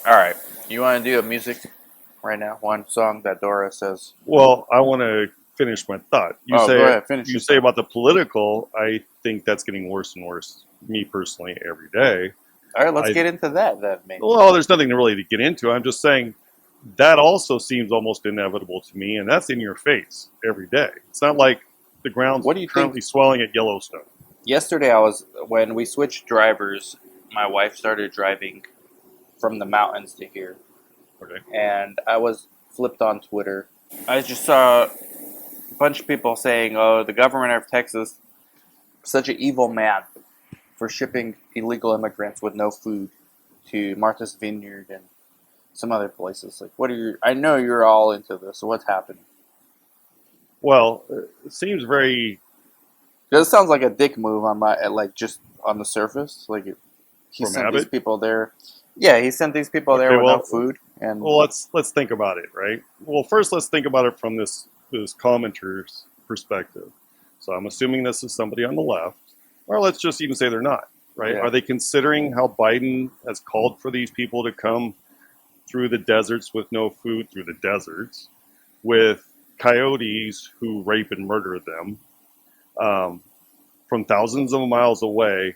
All right. You want to do a music right now? One song that Dora says. Well, I want to finish my thought. You Oh, go say ahead. Finish you your say thought. about the political. I think that's getting worse and worse. Me personally, every day. All right. Let's I get into that then, maybe. well, there's nothing really to get into. I'm just saying that also seems almost inevitable to me, and that's in your face every day. It's not like the ground's What do you think? currently swelling at Yellowstone. Yesterday, when we switched drivers, my wife started driving from the mountains to here, Okay. and I was flipped on Twitter. I just saw a bunch of people saying, "Oh, the governor of Texas, such an evil man for shipping illegal immigrants with no food to Martha's Vineyard and some other places." Like, what are you? I know you're all into this. So what's happening? Well, it seems very This sounds like a dick move on my like just on the surface. Like he from sent these Abbott. people there. Yeah, he sent these people there Okay. with no Well, food and let's think about it, right? Well, first let's think about it from this commenter's perspective. So I'm assuming this is somebody on the left, or let's just even say they're not, right? yeah, Are they considering how Biden has called for these people to come through the deserts with no food, through the deserts, with coyotes who rape and murder them um, from thousands of miles away,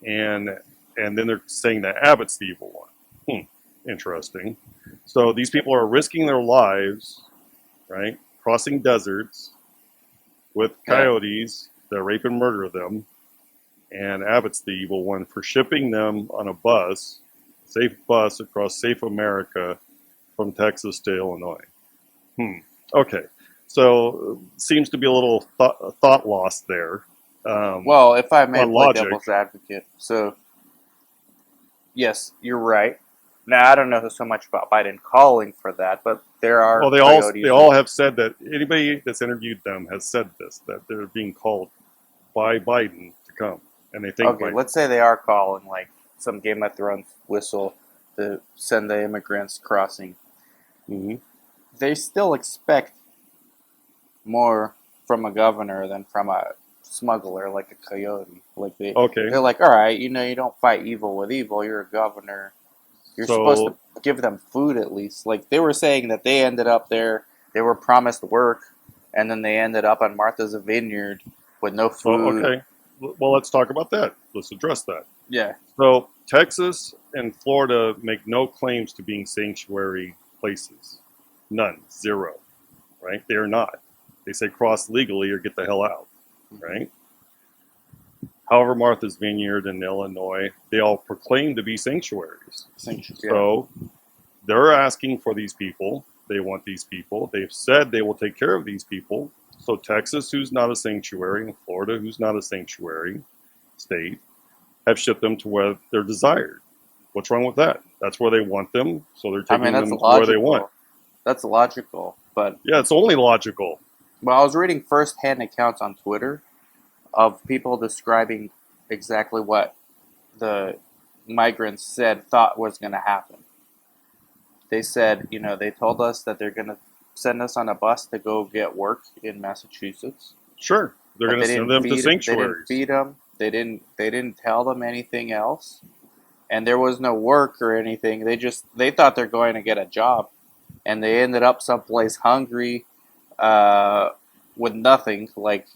and and then they're saying that Abbott's the evil one. Interesting. So these people are risking their lives, right? Crossing deserts with yeah. coyotes that rape and murder them, and Abbott's the evil one for shipping them on a bus, safe bus across safe America from Texas to Illinois. Okay, so seems to be a little thought loss there Well, if I may on play logic. devil's advocate, so yes, you're right. Now I don't know so much about Biden calling for that, but there are Well, they coyotes. all have said that. Anybody that's interviewed them has said this, that they're being called by Biden to come, and they think Okay, Biden. let's say they are calling like some Game of Thrones whistle to send the immigrants crossing. Hmm. They still expect more from a governor than from a smuggler like a coyote. Like Okay, they're like, all right, you don't fight evil with evil. You're a governor. You're supposed to so give them food at least. Like they were saying that they ended up there. They were promised work, and then they ended up on Martha's Vineyard with no food. okay. Well, let's talk about that. Let's address that. Yeah, So Texas and Florida make no claims to being sanctuary places. None, zero. Right? They are not. They say cross legally or get the hell out. Right? However, Martha's Vineyard and Illinois, they all proclaim to be sanctuaries. yeah. So they're asking for these people. They want these people. They've said they will take care of these people. So Texas, who's not a sanctuary, and Florida, who's not a sanctuary state, have shipped them to where they're desired. What's wrong with that? That's where they want them, so they're I mean taking that's them to where they want. logical. That's logical, but Yeah, it's only logical. well, I was reading first-hand accounts on Twitter of people describing exactly what the migrants said thought was going to happen. They said, they told us that they're going to send us on a bus to go get work in Massachusetts, Sure, they're but going to send them to they didn't sanctuaries. feed them. They didn't tell them anything else, and there was no work or anything. They thought they're going to get a job, and they ended up someplace hungry, uh, with nothing. Like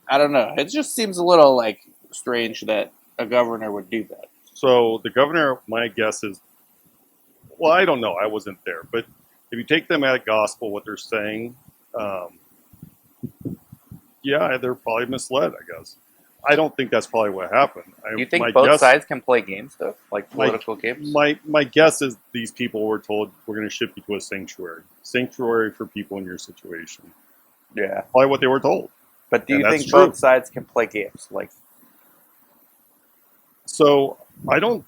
I don't know. It just seems a little like strange that a governor would do that. So the governor, my guess is, well, I don't know. I wasn't there, but if you take them at gospel, what they're saying, um, yeah, they're probably misled. I guess. I don't think that's probably what happened. You think My both guess, sides can play games though, like my political games? my guess is these people were told we're going to ship you to a sanctuary for people in your situation. Yeah, Probably what they were told, but do and you that's think true. both sides can play games? Like, So I don't.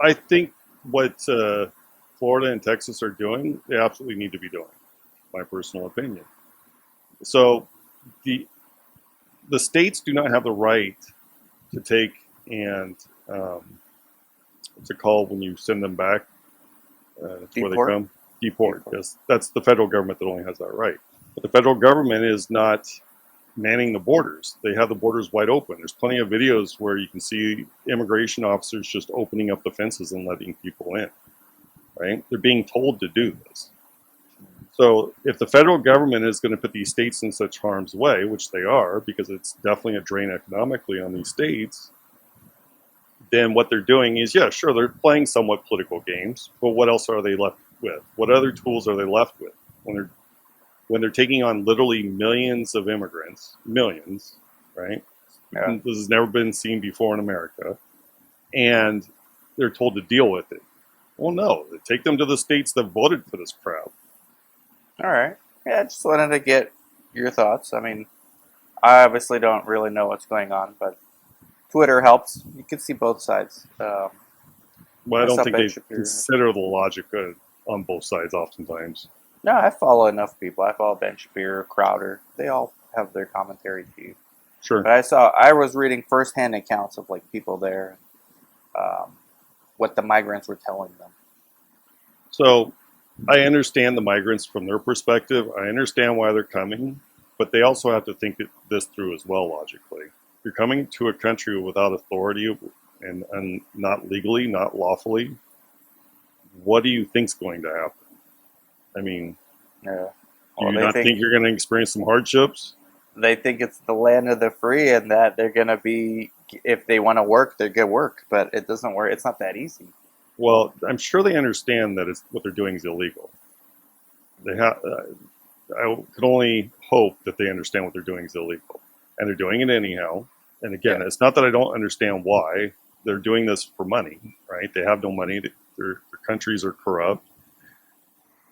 I think what Florida and Texas are doing, they absolutely need to be doing. My personal opinion. So the the states do not have the right to take and what's it called when you send them back to where they deport? come? Deport. Deport. Yes, that's the federal government that only has that right. But the federal government is not manning the borders. They have the borders wide open. There's plenty of videos where you can see immigration officers just opening up the fences and letting people in, right? They're being told to do this. So if the federal government is going to put these states in such harm's way, which they are, because it's definitely a drain economically on these states, then what they're doing is, yeah, sure, they're playing somewhat political games, but what else are they left with? What other tools are they left with when they're taking on literally millions of immigrants, millions, right? Yeah. This has never been seen before in America, and they're told to deal with it. Well, no, they take them to the states that voted for this crap. All right. Yeah, I just wanted to get your thoughts. I mean, I obviously don't really know what's going on, but Twitter helps. You can see both sides. Well, I I don't saw think Ben they Shapiro. consider the logic on both sides oftentimes. No, I follow enough people. I follow Ben Shapiro, Crowder. They all have their commentary too. Sure. But I was reading firsthand accounts of like people there, um, what the migrants were telling them. So I understand the migrants from their perspective. I understand why they're coming, but they also have to think this through as well logically. You're coming to a country without authority and not legally, not lawfully. What do you think's going to happen? I mean, Yeah. do Well, you not think you're going to experience some hardships? they think it's the land of the free, and that they're gonna be, if they want to work, they're gonna work. But it doesn't work. It's not that easy. Well, I'm sure they understand that what they're doing is illegal. They have. I could only hope that they understand what they're doing is illegal, and they're doing it anyhow. And again, Yeah. it's not that I don't understand why they're doing this for money, right? They have no money. Their countries are corrupt,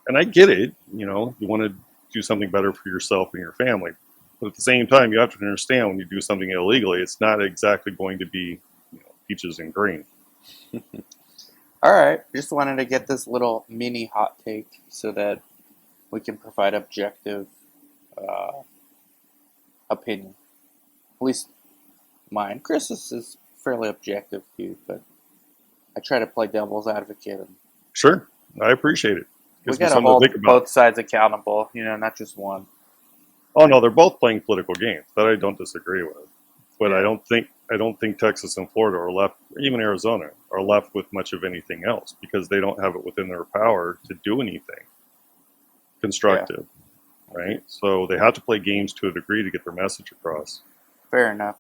and I get it. You want to do something better for yourself and your family, but at the same time, you have to understand when you do something illegally, it's not exactly going to be peaches and cream. All right. Just wanted to get this little mini hot take so that we can provide objective uh, opinion. At least mine. Chris's is fairly objective too, but I try to play devil's advocate, and Sure, I appreciate it. we Gives me got to something to hold think about. both sides accountable. Not just one. Oh no, they're both playing political games. That I don't disagree with, but Yeah. I don't think Texas and Florida are left, or even Arizona, are left with much of anything else because they don't have it within their power to do anything constructive, right? So they have to play games to a degree to get their message across. Fair enough.